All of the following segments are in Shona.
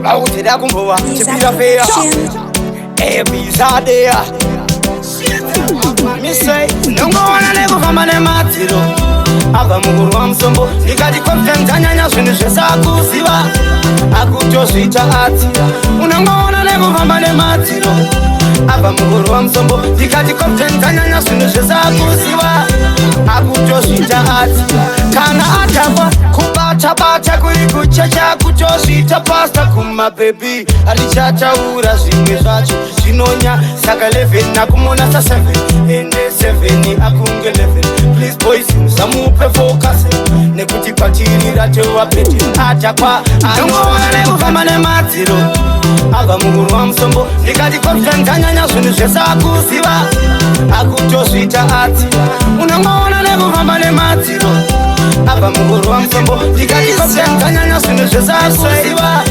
Bautira kumboa chipira fea Bizadea Misei Nungona lego kama ne matiro Ava muguru wa msombo Nikati konfenta nyanya zvinizve sakuziva Akutosvita ati Unangona lego kama ne matiro Ava muguru wa msombo Nikati konfenta nyanya zvinizve sakuziva Akutosvita ati Kana atapa Bata kuri kuchacha kutosvita pasta kuma baby alichataura zvimwe zvacho zvinonya saka 11 nakumona sa 7 ende 7 akunge 11 please boys musamupe focus nekuti kwatiri ratewa peti atakwa anongona nekufamba nemadziro abva muguru wa musombo ndikati konzanyanya zvinhu zvesakuziva akutosvita ati unongona nekufamba nemadziro Ava muguru wa msombo Ndikati kopsenganyanya zvinhu zvesakuziva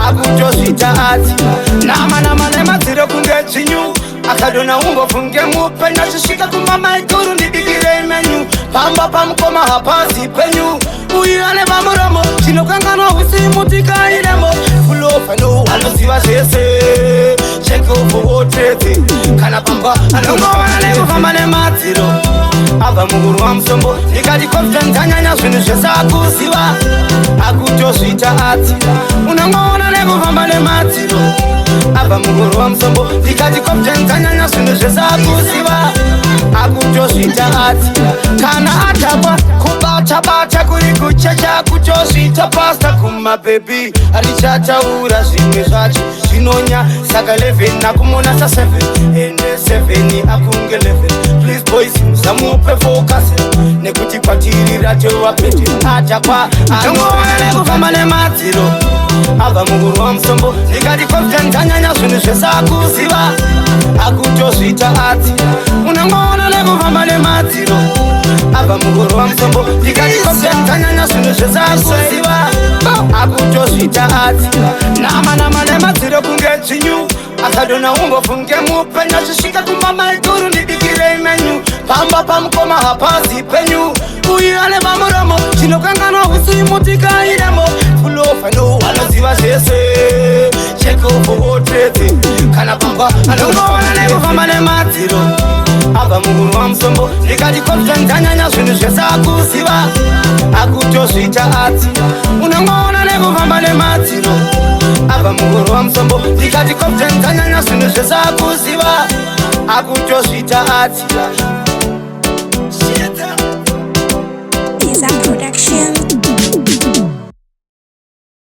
Akutosvita ati Nama nemadziro kunge dzvinyu Akadona umbofunge mupe Nachisvika kumama ikuru ndibikire menyu Pamba pamukoma hapazi penyu Uirane pamuromo Chinokanganwa usimutika-iremo Full of ano anoziva zvese Check over otete Kana pamba anongona nekufamba nemadziro Ava muguru wa musombo Ndikati kopsenganyanya zvinhu zvesakuziva Akutosvita ati Unangona nekufamba nemadziro Ava muguru wa musombo Ndikati kopsenganyanya zvinhu zvesakuziva Akutosvita ati Kana atapa Bata kuri kuchacha kutosvita pasta kuma baby alichataura zvimwe zvacho zvinonya saka 11 nakumona sa 7 ende 7 akunge 11 please boys musamupe focus nekuti kwatiri ratewa peti atakwa anongona nekufamba nemadziro abva muguru wa musombo ndikati kopsenganyanya zvinhu zvesakuziva akutosvita ati unongona nekufamba nemadziro Ava muguru wa musombo Ndikati kopsenganyanya zvinhu zvesakuziva Akutosvita ati Nama nemadziro kunge dzvinyu Akadona umbofunge mupe Nachisvika kumama ikuru ndibikire menyu Pamba pamukoma hapazi penyu Uirane pamuromo Chinokanganwa usimutika-iremo Full of ano anoziva zvese Check over otete Kana pamba anongona nekufamba nemadziro Ava muguru wa musombo Ndikati kopsenganyanya zvinhu zvesakuziva Akutosvita ati Unongona nekufamba nemadziro Ava muguru wa musombo Ndikati kopsenganyanya zvinhu zvesakuziva Akutosvita ati